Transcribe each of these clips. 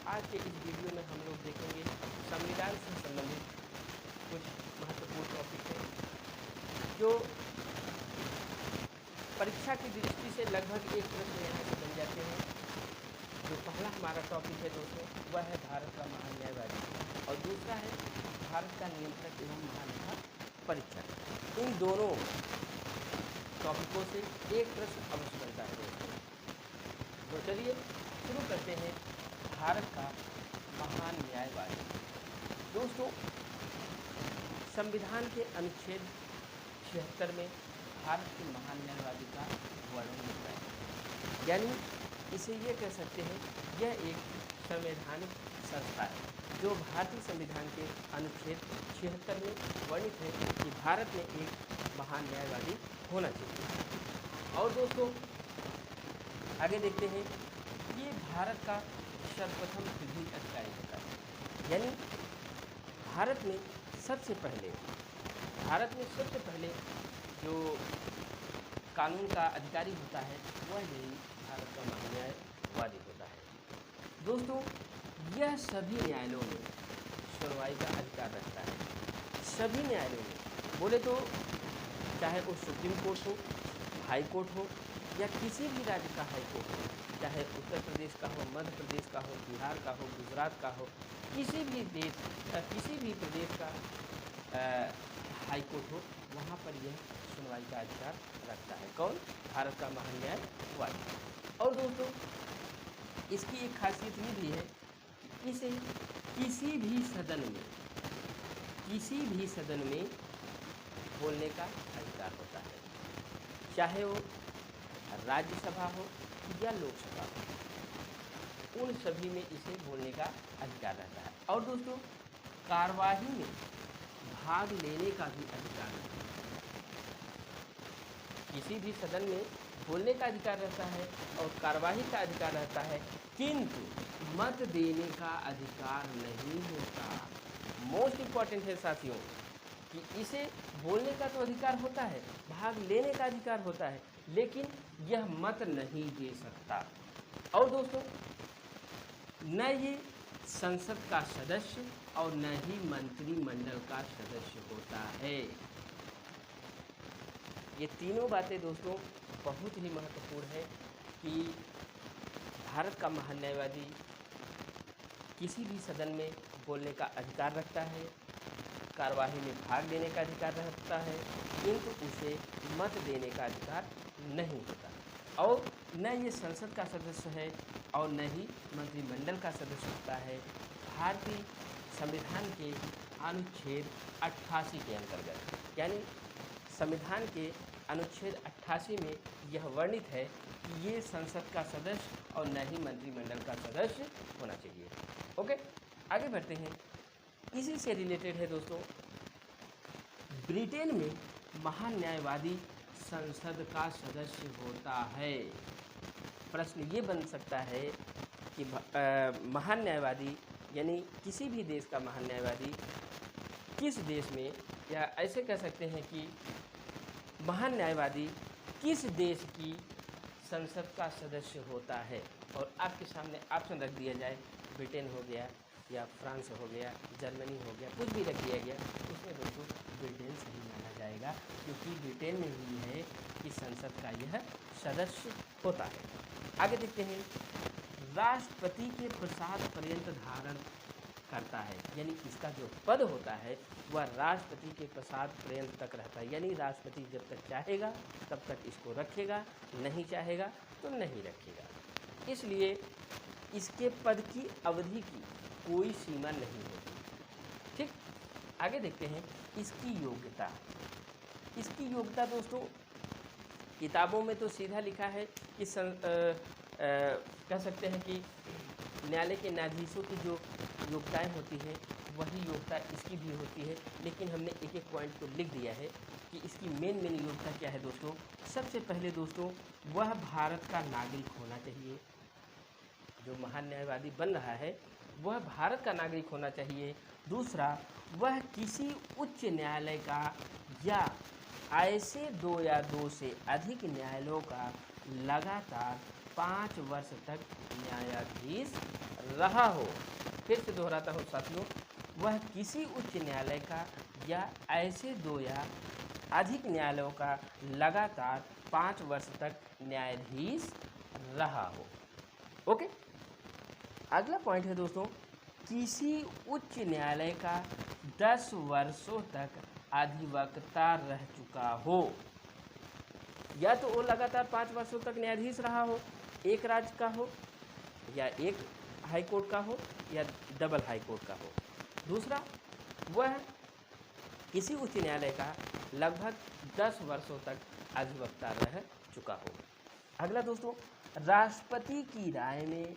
आज के इस वीडियो में हम लोग देखेंगे संविधान से संबंधित कुछ महत्वपूर्ण टॉपिक हैं जो परीक्षा की दृष्टि से लगभग एक प्रश्न यहाँ से बन जाते हैं। जो पहला हमारा टॉपिक है दोस्तों वह है भारत का महान न्यायवादी और दूसरा है भारत का नियंत्रक एवं महालेखा परीक्षक। इन दोनों टॉपिकों से एक प्रश्न अवश्य बनता है दोस्तों। तो चलिए शुरू करते हैं भारत का महान न्यायवादी। दोस्तों संविधान के अनुच्छेद 76 में भारत के महान न्यायवादी का वर्णन मिलता है, यानी इसे ये कह सकते हैं यह एक संवैधानिक संस्था है जो भारतीय संविधान के अनुच्छेद 76 में वर्णित है कि भारत में एक महान न्यायवादी होना चाहिए। और दोस्तों आगे देखते हैं ये भारत का सर्वप्रथम विधि अधिकारी होता है, यानी भारत में सबसे पहले जो कानून का अधिकारी होता है वह यही भारत का महान न्यायवादी होता है। दोस्तों यह सभी न्यायालयों में सुनवाई का अधिकार रखता है। सभी न्यायालयों में बोले तो चाहे वो सुप्रीम कोर्ट हो, हाई कोर्ट हो या किसी भी राज्य का हाई कोर्ट हो, चाहे उत्तर प्रदेश का हो, मध्य प्रदेश का हो, बिहार का हो, गुजरात का हो, किसी भी प्रदेश का हाई कोर्ट हो, वहाँ पर यह सुनवाई का अधिकार रखता है। कौन? भारत का महान न्यायवादी। और दोस्तों इसकी एक खासियत ये भी है कि इसे किसी भी सदन में बोलने का अधिकार होता है, चाहे वो राज्यसभा हो या लोकसभा हो, उन सभी में इसे बोलने का अधिकार रहता है। और दोस्तों कार्यवाही में भाग लेने का भी अधिकार रहता है। किसी भी सदन में बोलने का अधिकार रहता है और कार्यवाही का अधिकार रहता है, किंतु मत देने का अधिकार नहीं होता। मोस्ट इम्पॉर्टेंट है साथियों कि इसे बोलने का तो अधिकार होता है, भाग लेने का अधिकार होता है, लेकिन यह मत नहीं दे सकता। और दोस्तों न ये संसद का सदस्य और न ही मंत्रिमंडल का सदस्य होता है। ये तीनों बातें दोस्तों बहुत ही महत्वपूर्ण है कि भारत का महान न्यायवादी किसी भी सदन में बोलने का अधिकार रखता है, कार्यवाही में भाग लेने का अधिकार रखता है, किंतु उसे मत देने का अधिकार नहीं होता। और न ये संसद का सदस्य है और न ही मंत्रिमंडल का सदस्य होता है। भारतीय संविधान के अनुच्छेद 88 के अंतर्गत, यानी संविधान के अनुच्छेद 88 में यह वर्णित है कि ये संसद का सदस्य और न ही मंत्रिमंडल का सदस्य होना चाहिए। ओके, आगे बढ़ते हैं। इसी से रिलेटेड है दोस्तों, ब्रिटेन में महान न्यायवादी संसद का सदस्य होता है। प्रश्न ये बन सकता है कि महान न्यायवादी यानी किसी भी देश का महान न्यायवादी किस देश में, या ऐसे कह सकते हैं कि महान न्यायवादी किस देश की संसद का सदस्य होता है। और आपके सामने ऑप्शन रख दिया जाए, ब्रिटेन हो गया या फ्रांस हो गया, जर्मनी हो गया, कुछ भी रख दिया गया, उसमें दोस्तों ब्रिटेन सही माना जाएगा, क्योंकि ब्रिटेन में ही है कि संसद का यह सदस्य होता है। आगे देखते हैं, राष्ट्रपति के प्रसाद पर्यंत धारण करता है, यानी इसका जो पद होता है वह राष्ट्रपति के प्रसाद पर्यंत तक रहता है, यानी राष्ट्रपति जब तक चाहेगा तब तक इसको रखेगा, नहीं चाहेगा तो नहीं रखेगा। इसलिए इसके पद की अवधि की कोई सीमा नहीं होती। ठीक, आगे देखते हैं इसकी योग्यता दोस्तों किताबों में तो सीधा लिखा है कि कह सकते हैं कि न्यायालय के न्यायाधीशों की जो योग्यताएं होती हैं वही योग्यता इसकी भी होती है, लेकिन हमने एक एक पॉइंट को लिख दिया है कि इसकी मेन योग्यता क्या है दोस्तों। सबसे पहले दोस्तों वह भारत का नागरिक होना चाहिए। जो महान न्यायवादी बन रहा है वह भारत का नागरिक होना चाहिए। दूसरा, वह किसी उच्च न्यायालय का या ऐसे 2 या 2 से अधिक न्यायालयों का लगातार 5 वर्ष तक न्यायाधीश रहा हो, फिर से दोहराता हूँ साथियों, वह किसी उच्च न्यायालय का या ऐसे 2 या अधिक न्यायालयों का लगातार 5 वर्ष तक न्यायाधीश रहा हो। ओके, अगला पॉइंट है दोस्तों, किसी उच्च न्यायालय का 10 वर्षों तक अधिवक्ता रह चुका हो। या तो वो लगातार 5 वर्षों तक न्यायाधीश रहा हो, एक राज्य का हो या एक हाई कोर्ट का हो या डबल हाई कोर्ट का हो। दूसरा, वह किसी उच्च न्यायालय का लगभग 10 वर्षों तक अधिवक्ता रह चुका हो। अगला दोस्तों, राष्ट्रपति की राय में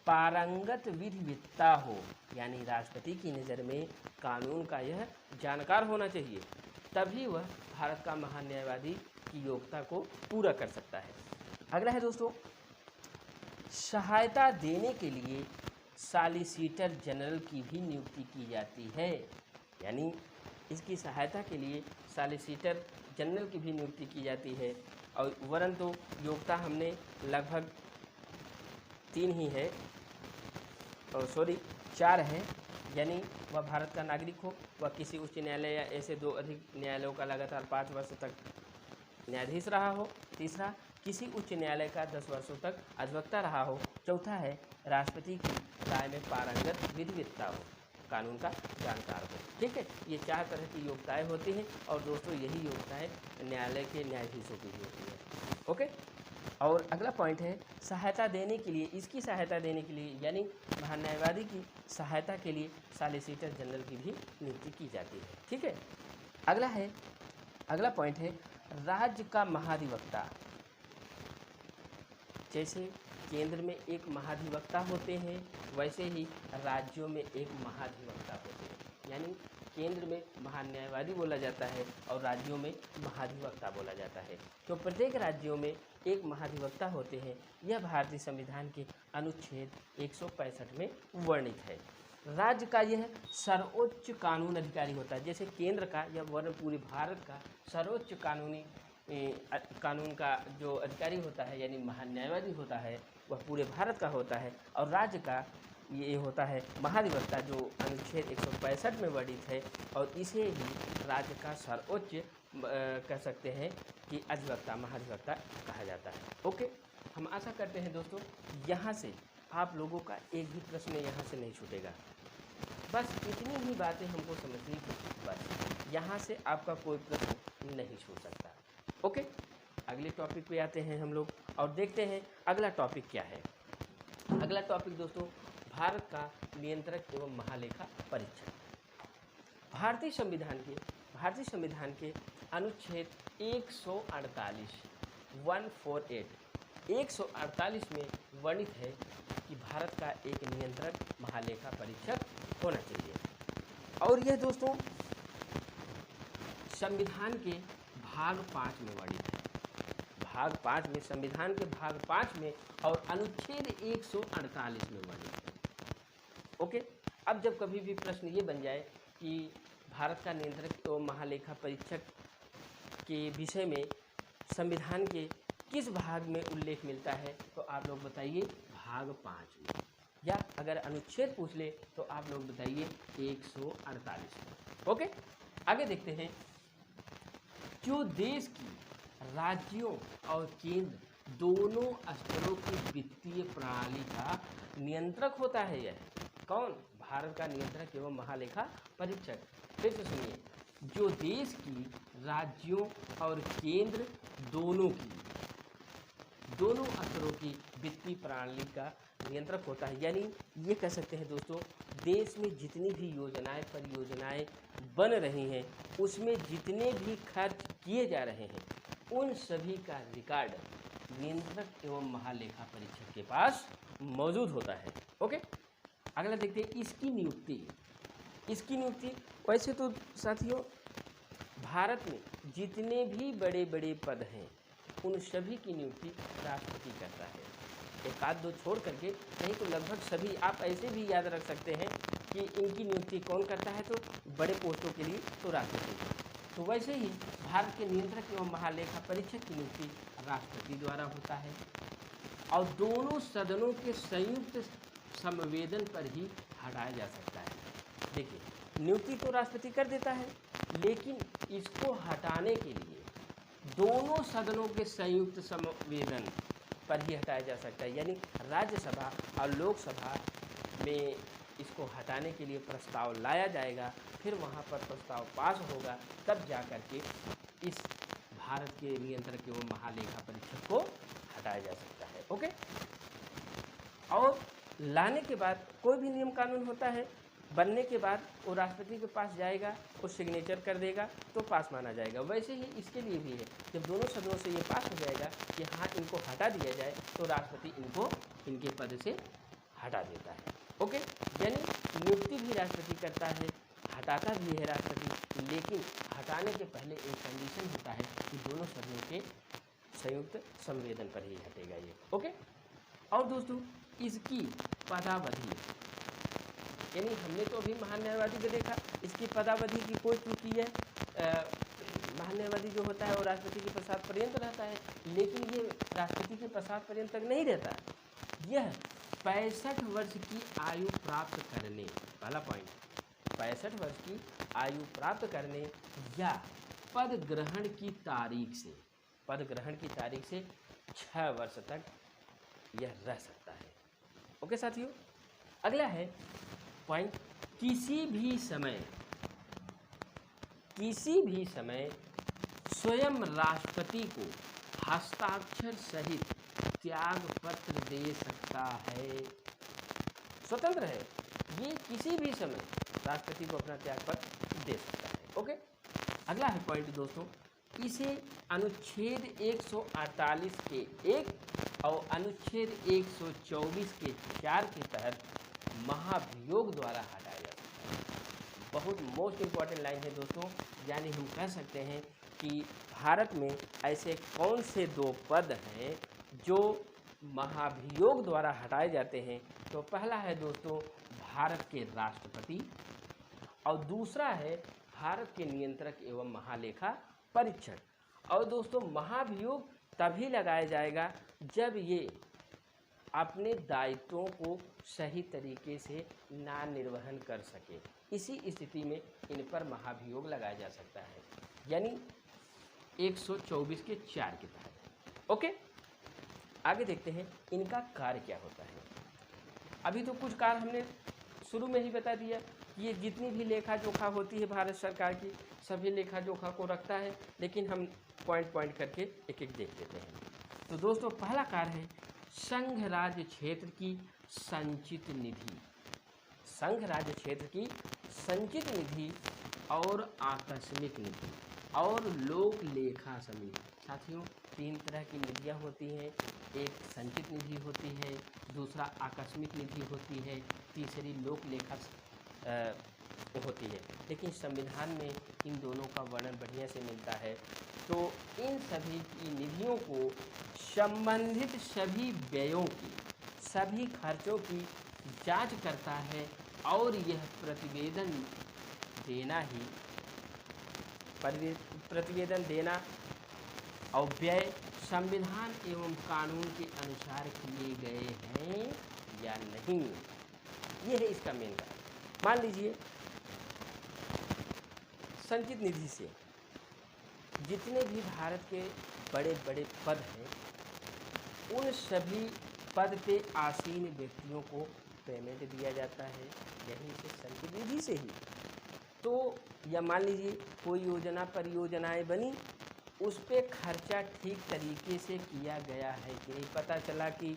पारंगत विधिवेत्ता हो, यानी राष्ट्रपति की नज़र में कानून का यह जानकार होना चाहिए, तभी वह भारत का महान न्यायवादी की योग्यता को पूरा कर सकता है। अगला है दोस्तों, सहायता देने के लिए सॉलिसिटर जनरल की भी नियुक्ति की जाती है, यानी इसकी सहायता के लिए सॉलिसिटर जनरल की भी नियुक्ति की जाती है। और वरन तो योग्यता हमने लगभग 3 ही है, और 4 है, यानी वह भारत का नागरिक हो, वह किसी उच्च न्यायालय या ऐसे 2 अधिक न्यायालयों का लगातार 5 वर्ष तक न्यायाधीश रहा हो। तीसरा, किसी उच्च न्यायालय का 10 वर्षों तक अधिवक्ता रहा हो। चौथा है, राष्ट्रपति की राय में पारंगत विधिवेत्ता हो, कानून का जानकार हो। ठीक है, ये 4 तरह की योग्यताएं होती हैं, और दोस्तों यही योग्यताएं न्यायालय के न्यायाधीशों की भी होती है। ओके, और अगला पॉइंट है, सहायता देने के लिए, इसकी सहायता देने के लिए, यानी महान न्यायवादी की सहायता के लिए सॉलिसिटर जनरल की भी नियुक्ति की जाती है। ठीक है, अगला पॉइंट है, राज्य का महाधिवक्ता। जैसे केंद्र में एक महाधिवक्ता होते हैं, वैसे ही राज्यों में एक महाधिवक्ता होते हैं, यानी केंद्र में महान न्यायवादी बोला जाता है और राज्यों में महाधिवक्ता बोला जाता है। तो प्रत्येक राज्यों में एक महाधिवक्ता होते हैं। यह भारतीय संविधान के अनुच्छेद 165 में वर्णित है। राज्य का यह सर्वोच्च कानून अधिकारी होता है। जैसे केंद्र का या वर्ण पूरे भारत का सर्वोच्च कानून का जो अधिकारी होता है, यानी महान न्यायवादी होता है, वह पूरे भारत का होता है। और राज्य का ये होता है महाधिवक्ता, जो अनुच्छेद 165 में वर्णित है, और इसे ही राज्य का सर्वोच्च कह सकते हैं कि अधिवक्ता, महाधिवक्ता कहा जाता है। ओके, हम आशा करते हैं दोस्तों यहाँ से आप लोगों का एक भी प्रश्न यहाँ से नहीं छूटेगा। बस इतनी ही बातें हमको समझनी थी, बस यहाँ से आपका कोई प्रश्न नहीं छूट सकता। ओके, अगले टॉपिक पे आते हैं हम लोग और देखते हैं अगला टॉपिक क्या है। अगला टॉपिक दोस्तों, भारत का नियंत्रक एवं महालेखा परीक्षक। भारतीय संविधान के अनुच्छेद 148 में वर्णित है कि भारत का एक नियंत्रक महालेखा परीक्षक होना चाहिए। और यह दोस्तों संविधान के भाग 5 में वर्णित है। भाग 5 में, संविधान के भाग 5 में और अनुच्छेद 148 में वर्णित है। ओके, अब जब कभी भी प्रश्न ये बन जाए कि भारत का नियंत्रक एवं महालेखा परीक्षक के विषय में संविधान के किस भाग में उल्लेख मिलता है, तो आप लोग बताइए भाग 5 में, या अगर अनुच्छेद पूछ ले तो आप लोग बताइए 148 में। ओके, आगे देखते हैं। जो देश की राज्यों और केंद्र दोनों स्तरों की वित्तीय प्रणाली का नियंत्रक होता है, यह कौन? भारत का नियंत्रक एवं महालेखा परीक्षक। फिर से सुनिए, जो देश की राज्यों और केंद्र दोनों स्तरों की वित्तीय प्रणाली का नियंत्रक होता है, यानी ये कह सकते हैं दोस्तों, देश में जितनी भी योजनाएं, परियोजनाएं बन रही हैं, उसमें जितने भी खर्च किए जा रहे हैं, उन सभी का रिकॉर्ड नियंत्रक एवं महालेखा परीक्षक के पास मौजूद होता है। ओके, अगला देखते हैं इसकी नियुक्ति। वैसे तो साथियों, भारत में जितने भी बड़े बड़े पद हैं, उन सभी की नियुक्ति राष्ट्रपति करता है। एक आध दो छोड़ करके, नहीं तो लगभग सभी। आप ऐसे भी याद रख सकते हैं कि इनकी नियुक्ति कौन करता है, तो बड़े पोस्टों के लिए तो राष्ट्रपति। तो वैसे ही भारत के नियंत्रक एवं महालेखा परीक्षक की नियुक्ति राष्ट्रपति द्वारा होता है। और दोनों सदनों के संयुक्त संवेदन पर ही हटाया जा सकता है। देखिए, नियुक्ति तो राष्ट्रपति कर देता है, लेकिन इसको हटाने के लिए दोनों सदनों के संयुक्त संवेदन पर ही हटाया जा सकता है। यानी राज्यसभा और लोकसभा में इसको हटाने के लिए प्रस्ताव लाया जाएगा, फिर वहाँ पर प्रस्ताव पास होगा, तब जा कर के इस भारत के नियंत्रक एवं महालेखा परीक्षक को हटाया जा सकता है। ओके, और लाने के बाद कोई भी नियम कानून होता है, बनने के बाद वो राष्ट्रपति के पास जाएगा, वो सिग्नेचर कर देगा तो पास माना जाएगा। वैसे ही इसके लिए भी है, जब दोनों सदनों से ये पास हो जाएगा कि हाँ इनको हटा दिया जाए, तो राष्ट्रपति इनको इनके पद से हटा देता है। ओके, यानी नियुक्ति भी राष्ट्रपति करता है, हटाता भी है राष्ट्रपति, लेकिन हटाने के पहले एक कंडीशन होता है कि दोनों सदनों के संयुक्त संवेदन पर ही हटेगा ये। ओके, और दोस्तों इसकी पदावधि, यानी हमने तो अभी महान न्यायवादी को देखा, इसकी पदावधि की कोई त्रुटि है। महान न्यायवादी जो होता है वो राष्ट्रपति के प्रसाद पर्यंत रहता है, लेकिन ये राष्ट्रपति के प्रसाद पर्यंत तक नहीं रहता। यह 65 वर्ष की आयु प्राप्त करने, पहला पॉइंट, 65 वर्ष की आयु प्राप्त करने या पद ग्रहण की तारीख से, पद ग्रहण की तारीख से 6 वर्ष तक यह रह सकता है। ओके साथियों, अगला है पॉइंट, किसी भी समय स्वयं राष्ट्रपति को हस्ताक्षर सहित त्याग पत्र दे सकता है। स्वतंत्र है ये, किसी भी समय राष्ट्रपति को अपना त्याग पत्र दे सकता है। ओके, अगला है पॉइंट दोस्तों, इसे अनुच्छेद 148 के 1 और अनुच्छेद 124 के 4 के तहत महाभियोग द्वारा हटाया जा सकता है। बहुत मोस्ट इम्पॉर्टेंट लाइन है दोस्तों, यानी हम कह सकते हैं कि भारत में ऐसे कौन से 2 पद हैं जो महाभियोग द्वारा हटाए जाते हैं। तो पहला है दोस्तों भारत के राष्ट्रपति, और दूसरा है भारत के नियंत्रक एवं महालेखा परीक्षक। और दोस्तों महाभियोग तभी लगाया जाएगा जब ये अपने दायित्वों को सही तरीके से ना निर्वहन कर सके, इसी स्थिति में इन पर महाभियोग लगाया जा सकता है, यानी 124 के 4 के तहत। ओके, आगे देखते हैं इनका कार्य क्या होता है। अभी तो कुछ कार्य हमने शुरू में ही बता दिया, ये जितनी भी लेखा जोखा होती है भारत सरकार की, सभी लेखा जोखा को रखता है, लेकिन हम पॉइंट पॉइंट करके एक एक देख लेते हैं। तो दोस्तों पहला कार्य है संघ राज्य क्षेत्र की संचित निधि, संघ राज्य क्षेत्र की संचित निधि और आकस्मिक निधि और लोक लेखा समिति। साथियों 3 तरह की निधियाँ होती हैं, एक संचित निधि होती है, दूसरा आकस्मिक निधि होती है, तीसरी लोक लेखा होती है। लेकिन संविधान में इन दोनों का वर्णन बढ़िया से मिलता है। तो इन सभी की निधियों को संबंधित सभी व्ययों की, सभी खर्चों की जांच करता है, और यह प्रतिवेदन देना और व्यय संविधान एवं कानून के अनुसार किए गए हैं या नहीं, ये है इसका मेन कार्य। मान लीजिए संचित निधि से जितने भी भारत के बड़े बड़े पद हैं, उन सभी पद पे आसीन व्यक्तियों को पेमेंट दिया जाता है, यहीं से संचित निधि से ही। तो या मान लीजिए कोई योजना परियोजनाएं बनी, उस पे खर्चा ठीक तरीके से किया गया है कि नहीं। पता चला कि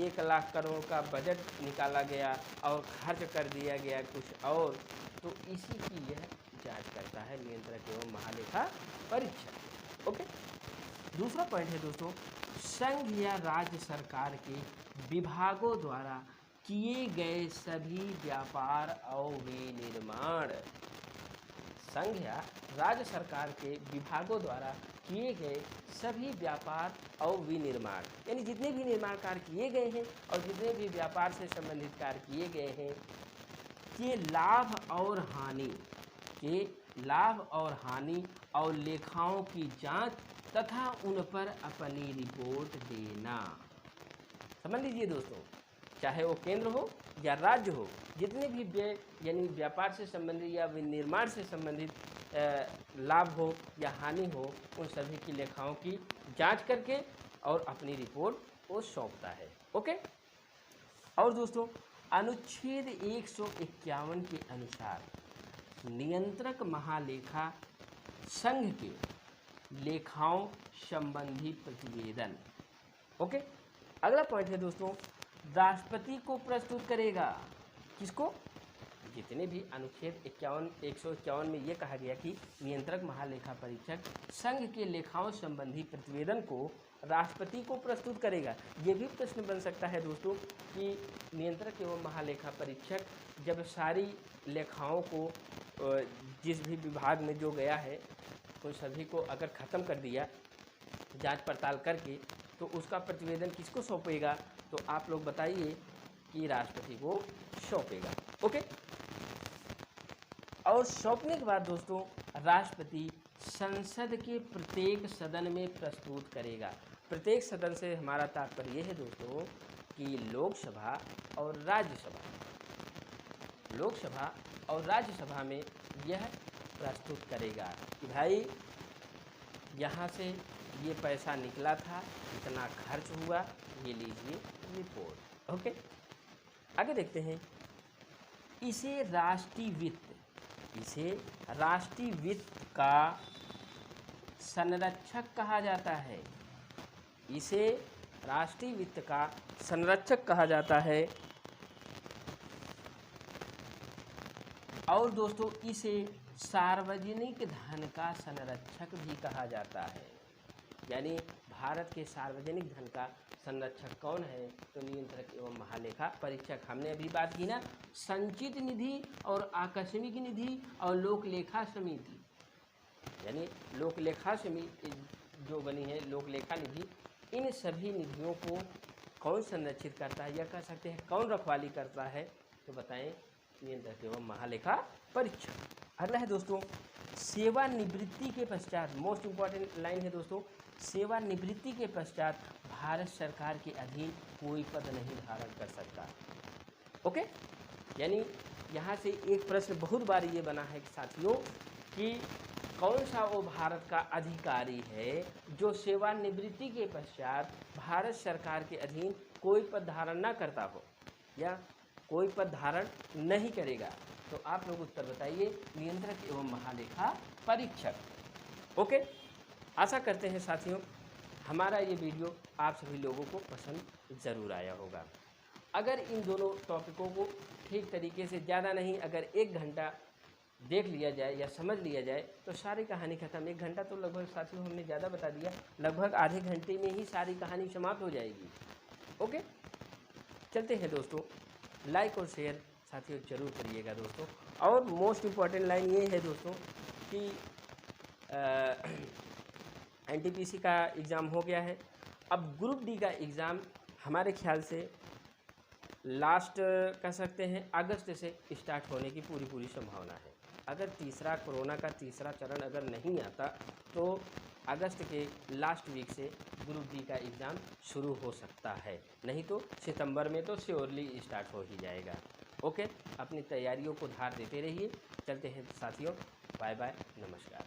1 लाख करोड़ का बजट निकाला गया और खर्च कर दिया गया कुछ और, तो इसी की यह जांच करता है नियंत्रक एवं महालेखा परीक्षक। ओके, दूसरा पॉइंट है दोस्तों संघ या राज्य सरकार के विभागों द्वारा किए गए सभी व्यापार और विनिर्माण। संघ या राज्य सरकार के विभागों द्वारा किए गए सभी व्यापार और विनिर्माण, यानी जितने भी निर्माण कार्य किए गए हैं और जितने भी व्यापार से संबंधित कार्य किए गए हैं, के लाभ और हानि और लेखाओं की जांच तथा उन पर अपनी रिपोर्ट देना। समझ लीजिए दोस्तों, चाहे वो केंद्र हो या राज्य हो, जितने भी व्यय यानी व्यापार से संबंधित या विनिर्माण से संबंधित लाभ हो या हानि हो, उन सभी की लेखाओं की जांच करके और अपनी रिपोर्ट वो सौंपता है। ओके। और दोस्तों, अनुच्छेद 151 के अनुसार नियंत्रक महालेखा संघ के लेखाओं संबंधी प्रतिवेदन। ओके। अगला पॉइंट है दोस्तों, राष्ट्रपति को प्रस्तुत करेगा। किसको? जितने भी अनुच्छेद 151 में ये कहा गया कि नियंत्रक महालेखा परीक्षक संघ के लेखाओं संबंधी प्रतिवेदन को राष्ट्रपति को प्रस्तुत करेगा। ये भी प्रश्न बन सकता है दोस्तों कि नियंत्रक एवं महालेखा परीक्षक जब सारी लेखाओं को जिस भी विभाग में जो गया है उन सभी को अगर ख़त्म कर दिया जांच पड़ताल करके, तो उसका प्रतिवेदन किसको सौंपेगा? तो आप लोग बताइए कि राष्ट्रपति को सौंपेगा। ओके। और सौंपने के बाद दोस्तों राष्ट्रपति संसद के प्रत्येक सदन में प्रस्तुत करेगा। प्रत्येक सदन से हमारा तात्पर्य यह है दोस्तों कि लोकसभा और राज्यसभा, लोकसभा और राज्यसभा में यह प्रस्तुत करेगा कि भाई यहाँ से ये पैसा निकला था, इतना खर्च हुआ, ये लीजिए रिपोर्ट। ओके। आगे देखते हैं, इसे राष्ट्रीय वित्त का संरक्षक कहा जाता है। इसे राष्ट्रीय वित्त का संरक्षक कहा जाता है। और दोस्तों, इसे सार्वजनिक धन का संरक्षक भी कहा जाता है। यानी भारत के सार्वजनिक धन का संरक्षक कौन है? तो नियंत्रक एवं महालेखा परीक्षक। हमने अभी बात की ना, संचित निधि और आकस्मिक निधि और लोकलेखा समिति, यानी लोकलेखा समिति जो बनी है, लोकलेखा निधि, इन सभी निधियों को कौन संरक्षित करता है या कह सकते हैं कौन रखवाली करता है? तो बताएं, नियंत्रक एवं महालेखा परीक्षक। अगला है दोस्तों, सेवानिवृत्ति के पश्चात, मोस्ट इम्पॉर्टेंट लाइन है दोस्तों, सेवानिवृत्ति के पश्चात भारत सरकार के अधीन कोई पद नहीं धारण कर सकता। ओके। यानी यहाँ से एक प्रश्न बहुत बार ये बना है साथियों कि कौन सा वो भारत का अधिकारी है जो सेवानिवृत्ति के पश्चात भारत सरकार के अधीन कोई पद धारण ना करता हो या कोई पद धारण नहीं करेगा? तो आप लोग उत्तर बताइए, नियंत्रक एवं महालेखा परीक्षक। ओके। आशा करते हैं साथियों हमारा ये वीडियो आप सभी लोगों को पसंद ज़रूर आया होगा। अगर इन दोनों टॉपिकों को ठीक तरीके से, ज़्यादा नहीं, अगर 1 घंटा देख लिया जाए या समझ लिया जाए तो सारी कहानी खत्म। 1 घंटा तो लगभग साथियों हमने ज़्यादा बता दिया, लगभग आधे घंटे में ही सारी कहानी समाप्त हो जाएगी। ओके। चलते हैं दोस्तों, लाइक और शेयर साथियों जरूर करिएगा दोस्तों। और मोस्ट इम्पॉर्टेंट लाइन ये है दोस्तों कि एनटीपीसी का एग्ज़ाम हो गया है, अब ग्रुप डी का एग्ज़ाम हमारे ख्याल से लास्ट कह सकते हैं अगस्त से स्टार्ट होने की पूरी संभावना है। अगर कोरोना का तीसरा चरण अगर नहीं आता तो अगस्त के लास्ट वीक से ग्रुप डी का एग्ज़ाम शुरू हो सकता है, नहीं तो सितंबर में तो श्योरली स्टार्ट हो ही जाएगा। ओके। अपनी तैयारियों को धार देते रहिए। चलते हैं साथियों, बाय बाय, नमस्कार।